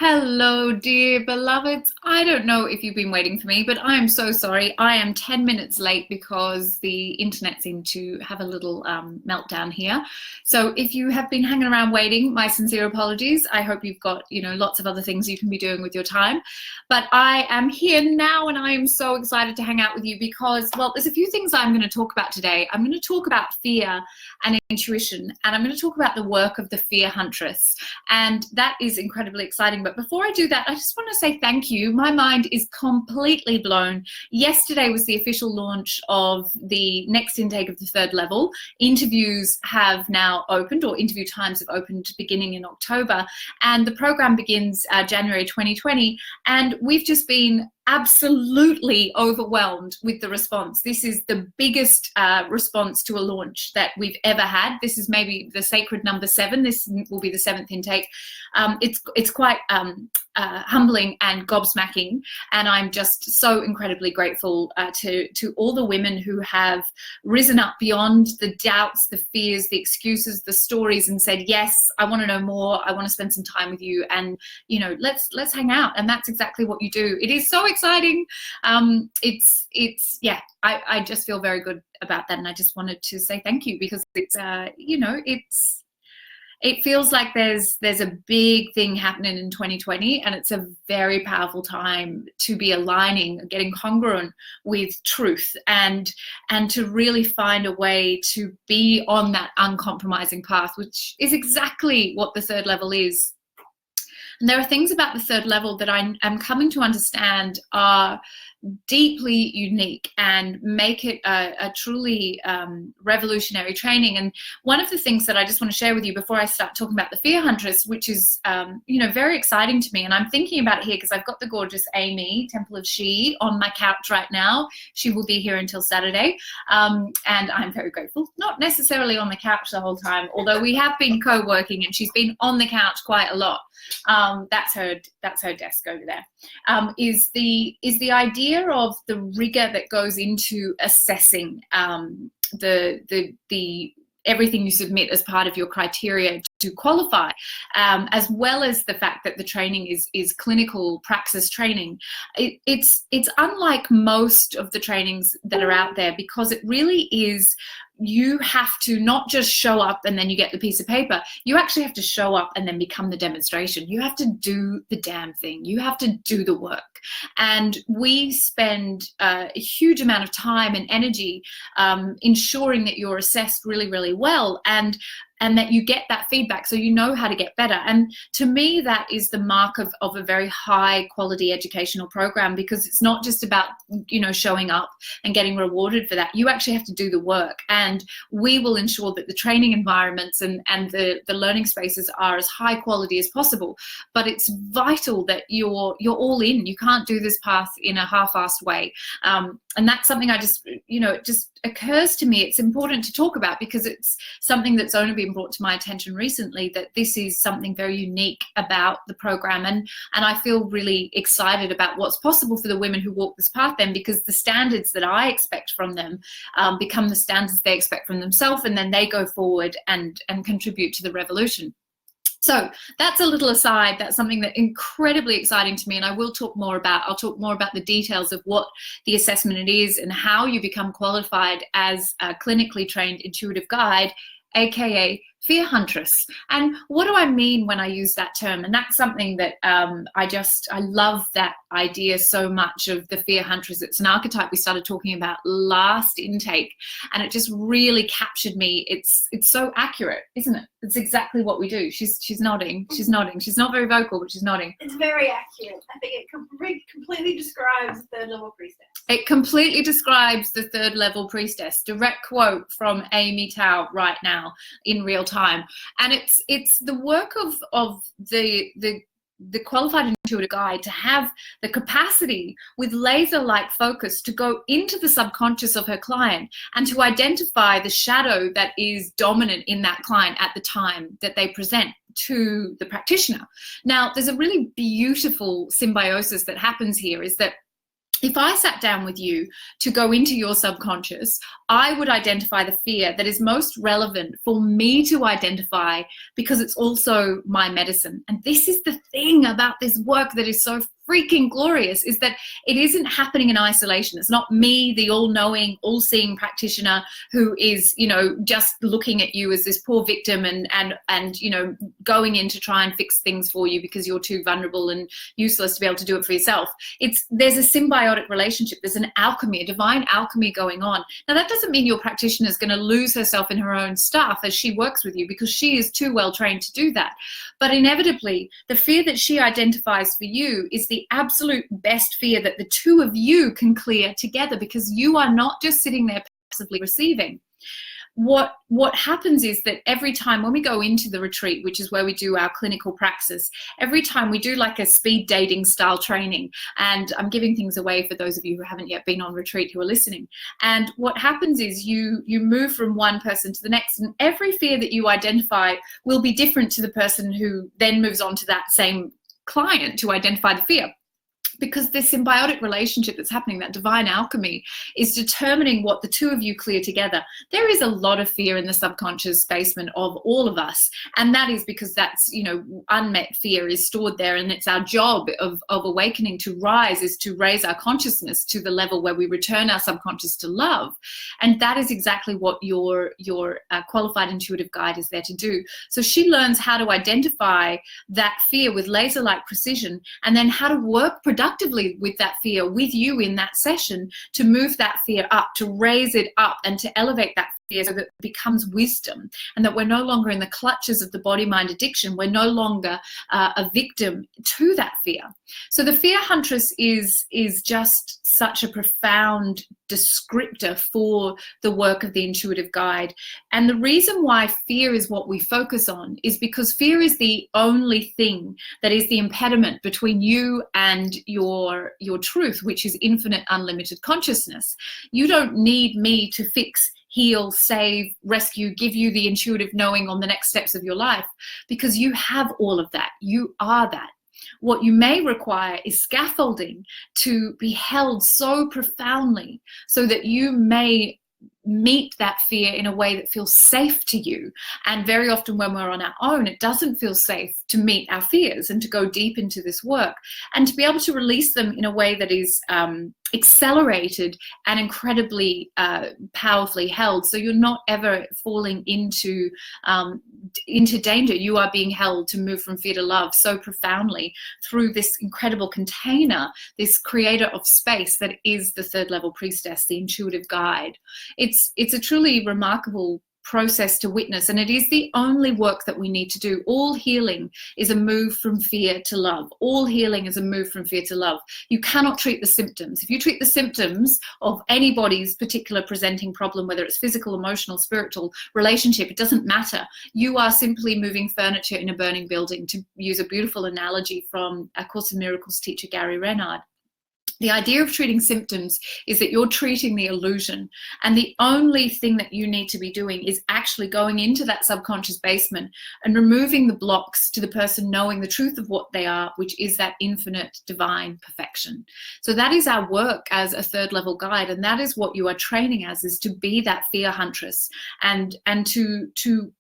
Hello, dear beloveds. I don't know if you've been waiting for me, but I am so sorry. I am 10 minutes late because the internet seemed to have a little meltdown here. So if you have been hanging around waiting, my sincere apologies. I hope you've got, lots of other things you can be doing with your time. But I am here now and I am so excited to hang out with you because, well, there's a few things I'm going to talk about today. I'm going to talk about fear and intuition, and I'm going to talk about the work of the fear huntress. And that is incredibly exciting. But before I do that, I just want to say thank you. My mind is completely blown. Yesterday was the official launch of the next intake of the third level. Interviews have now opened, or interview times have opened beginning in October. And the program begins January 2020. And we've just been absolutely overwhelmed with the response. This is the biggest response to a launch that we've ever had. This is maybe the sacred number 7. This will be the 7th intake. It's quite humbling and gobsmacking, and I'm just so incredibly grateful to all the women who have risen up beyond the doubts, the fears, the excuses, the stories, and said, yes, I want to know more. I want to spend some time with you, and let's hang out. And that's exactly what you do. It is so exciting. I just feel very good about that, and I just wanted to say thank you because it feels like there's a big thing happening in 2020, and it's a very powerful time to be aligning, getting congruent with truth, and to really find a way to be on that uncompromising path, which is exactly what the third level is. And there are things about the third level that I'm coming to understand are deeply unique and make it a truly revolutionary training. And one of the things that I just want to share with you before I start talking about the Fear Huntress, which is very exciting to me, and I'm thinking about it here because I've got the gorgeous Amy, Temple of She, on my couch right now. She will be here until Saturday, and I'm very grateful. Not necessarily on the couch the whole time, although we have been co-working and she's been on the couch quite a lot. That's her desk over there. Is the idea of the rigor that goes into assessing the everything you submit as part of your criteria to qualify, as well as the fact that the training is clinical praxis training. It's unlike most of the trainings that are out there because it really is, you have to not just show up and then you get the piece of paper. You actually have to show up and then become the demonstration. You have to do the damn thing. You have to do the work. And we spend a huge amount of time and energy ensuring that you're assessed really, really well, and that you get that feedback so you know how to get better. And to me, that is the mark of a very high quality educational program, because it's not just about, showing up and getting rewarded for that. You actually have to do the work, and we will ensure that the training environments and the learning spaces are as high quality as possible. But it's vital that you're all in. You can't do this path in a half-assed way. And that's something I just, it just occurs to me it's important to talk about, because it's something that's only been brought to my attention recently, that this is something very unique about the program. And I feel really excited about what's possible for the women who walk this path then, because the standards that I expect from them become the standards they expect from themselves, and then they go forward and contribute to the revolution. So that's a little aside. That's something that's incredibly exciting to me, and I will talk more about. I'll talk more about the details of what the assessment is and how you become qualified as a clinically trained intuitive guide, aka Fear Huntress. And what do I mean when I use that term? And that's something that I love that idea so much of the Fear Huntress. It's an archetype we started talking about last intake, and it just really captured me. It's so accurate, isn't it? It's exactly what we do. She's nodding. She's nodding. She's not very vocal, but she's nodding. It's very accurate. I think it completely describes the third level priestess. It completely describes the third level priestess. Direct quote from Amy Tao right now in real time. And it's the work of the qualified intuitive guide to have the capacity with laser-like focus to go into the subconscious of her client and to identify the shadow that is dominant in that client at the time that they present to the practitioner. Now, there's a really beautiful symbiosis that happens here, is that if I sat down with you to go into your subconscious, I would identify the fear that is most relevant for me to identify, because it's also my medicine. And this is the thing about this work that is so freaking glorious, is that it isn't happening in isolation. It's not me, the all-knowing, all-seeing practitioner who is, you know, just looking at you as this poor victim and you know, going in to try and fix things for you because you're too vulnerable and useless to be able to do it for yourself. There's a symbiotic relationship. There's an alchemy, a divine alchemy going on. Now, that doesn't mean your practitioner is going to lose herself in her own stuff as she works with you, because she is too well trained to do that. But inevitably, the fear that she identifies for you is the absolute best fear that the two of you can clear together, because you are not just sitting there passively receiving. What happens is that every time when we go into the retreat, which is where we do our clinical praxis, every time we do like a speed dating style training, and I'm giving things away for those of you who haven't yet been on retreat who are listening. And what happens is you move from one person to the next, and every fear that you identify will be different to the person who then moves on to that same client to identify the fear. Because this symbiotic relationship that's happening, that divine alchemy, is determining what the two of you clear together. There is a lot of fear in the subconscious basement of all of us, and that is because that's, you know, unmet fear is stored there, and it's our job of awakening to rise, is to raise our consciousness to the level where we return our subconscious to love. And that is exactly what your qualified intuitive guide is there to do. So she learns how to identify that fear with laser-like precision, and then how to work productively with that fear with you in that session to move that fear up, to raise it up, and to elevate that fear so that it becomes wisdom, and that we're no longer in the clutches of the body-mind addiction. We're no longer a victim to that fear. So the fear huntress is just such a profound descriptor for the work of the intuitive guide. And the reason why fear is what we focus on is because fear is the only thing that is the impediment between you and your truth, which is infinite, unlimited consciousness. You don't need me to fix, heal, save, rescue, give you the intuitive knowing on the next steps of your life, because you have all of that. You are that. What you may require is scaffolding to be held so profoundly so that you may meet that fear in a way that feels safe to you. And very often when we're on our own, it doesn't feel safe to meet our fears and to go deep into this work, and to be able to release them in a way that is accelerated and incredibly powerfully held. So you're not ever falling into danger. You are being held to move from fear to love so profoundly through this incredible container, this creator of space that is the third level priestess, the intuitive guide. It's a truly remarkable process to witness, and it is the only work that we need to do. All healing is a move from fear to love. All healing is a move from fear to love. You cannot treat the symptoms. If you treat the symptoms of anybody's particular presenting problem, whether it's physical, emotional, spiritual, relationship, it doesn't matter. You are simply moving furniture in a burning building, to use a beautiful analogy from A Course in Miracles teacher Gary Renard. The idea of treating symptoms is that you're treating the illusion, and the only thing that you need to be doing is actually going into that subconscious basement and removing the blocks to the person knowing the truth of what they are, which is that infinite divine perfection. So that is our work as a third level guide, and that is what you are training as, is to be that fear huntress, and to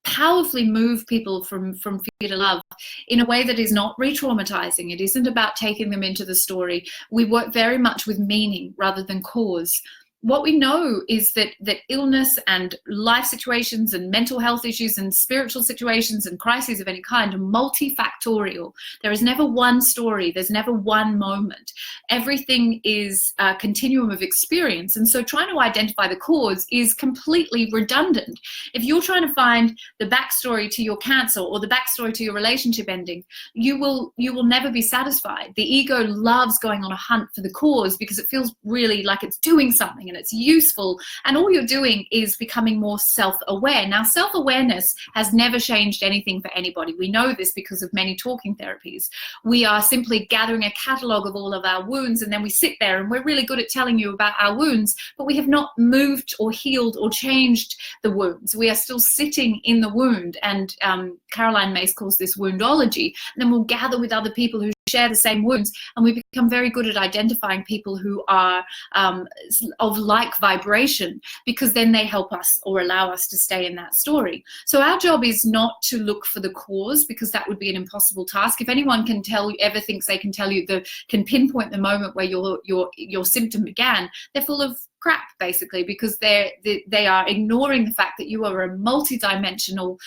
powerfully move people from fear to love in a way that is not re-traumatizing. It isn't about taking them into the story. We work very much with meaning rather than cause. What we know is that illness and life situations and mental health issues and spiritual situations and crises of any kind are multifactorial. There is never one story. There's never one moment. Everything is a continuum of experience. And so trying to identify the cause is completely redundant. If you're trying to find the backstory to your cancer or the backstory to your relationship ending, you will never be satisfied. The ego loves going on a hunt for the cause because it feels really like it's doing something and it's useful, and all you're doing is becoming more self-aware. Now, self-awareness has never changed anything for anybody. We know this because of many talking therapies. We are simply gathering a catalogue of all of our wounds, and then we sit there and we're really good at telling you about our wounds, but we have not moved or healed or changed the wounds. We are still sitting in the wound, and Caroline Mace calls this woundology. And then we'll gather with other people who share share the same wounds, and we become very good at identifying people who are of like vibration, because then they help us or allow us to stay in that story. So our job is not to look for the cause, because that would be an impossible task. If anyone can tell you, ever thinks they can tell you, can pinpoint the moment where your symptom began, they're full of crap, basically, because they are ignoring the fact that you are a multidimensional,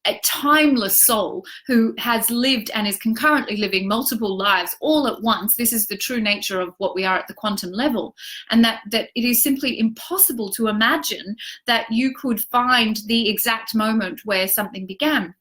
a timeless soul who has lived and is concurrently living multiple lives all at once. This is the true nature of what we are at the quantum level, and that it is simply impossible to imagine that you could find the exact moment where something began.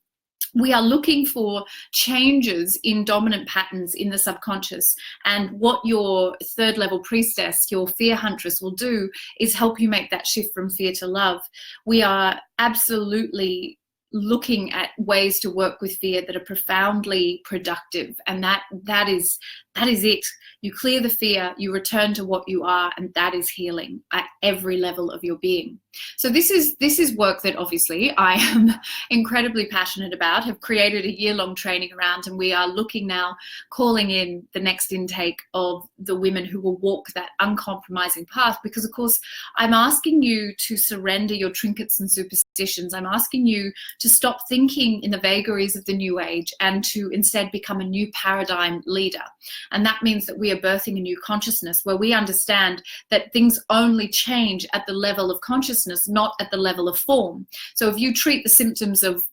We are looking for changes in dominant patterns in the subconscious, and what your third level priestess, your fear huntress, will do is help you make that shift from fear to love. We are absolutely looking at ways to work with fear that are profoundly productive, and that is it. You clear the fear, you return to what you are, and that is healing at every level of your being. So this is work that obviously I am incredibly passionate about, have created a year-long training around, and we are looking now, calling in the next intake of the women who will walk that uncompromising path, because of course I'm asking you to surrender your trinkets and superstitions. I'm asking you to stop thinking in the vagaries of the new age and to instead become a new paradigm leader. And that means that we are birthing a new consciousness where we understand that things only change at the level of consciousness, not at the level of form. So if you treat the symptoms of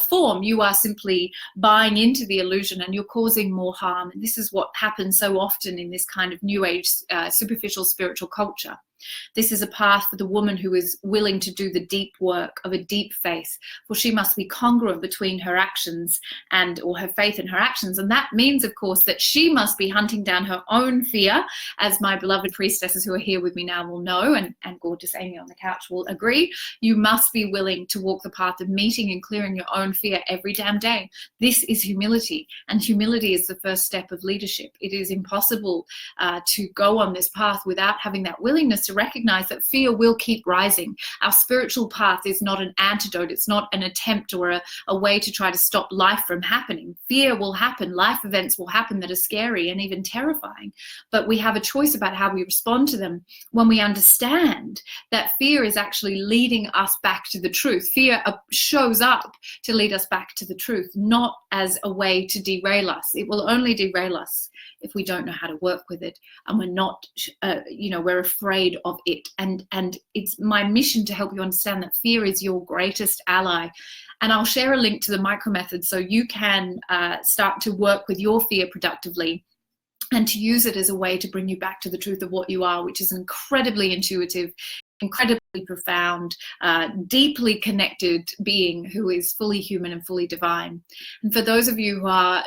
form, you are simply buying into the illusion and you're causing more harm. And this is what happens so often in this kind of new age, superficial spiritual culture. This is a path for the woman who is willing to do the deep work of a deep faith, for she must be congruent between her actions or her faith and her actions. And that means, of course, that she must be hunting down her own fear, as my beloved priestesses who are here with me now will know, and gorgeous Amy on the couch will agree. You must be willing to walk the path of meeting and clearing your own fear every damn day. This is humility, and humility is the first step of leadership. It is impossible to go on this path without having that willingness to recognize that fear will keep rising. Our spiritual path is not an antidote. It's not an attempt or a way to try to stop life from happening. Fear will happen. Life events will happen that are scary and even terrifying. But we have a choice about how we respond to them when we understand that fear is actually leading us back to the truth. Fear shows up to lead us back to the truth, not as a way to derail us. It will only derail us if we don't know how to work with it, and we're not, we're afraid of it. And it's my mission to help you understand that fear is your greatest ally. And I'll share a link to the micro method so you can start to work with your fear productively, and to use it as a way to bring you back to the truth of what you are, which is incredibly intuitive, incredibly profound, deeply connected being who is fully human and fully divine. And for those of you who are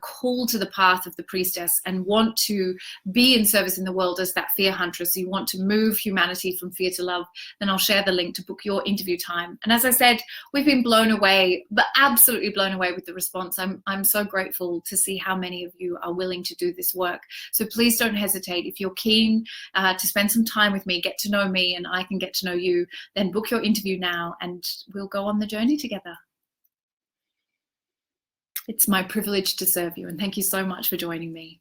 called to the path of the priestess and want to be in service in the world as that fear huntress, you want to move humanity from fear to love, then I'll share the link to book your interview time. And as I said, we've been blown away, but absolutely blown away with the response. I'm so grateful to see how many of you are willing to do this work. So please don't hesitate. If you're keen to spend some time with me, get to know me, and I can get to know you, then book your interview now and we'll go on the journey together. It's my privilege to serve you, and thank you so much for joining me.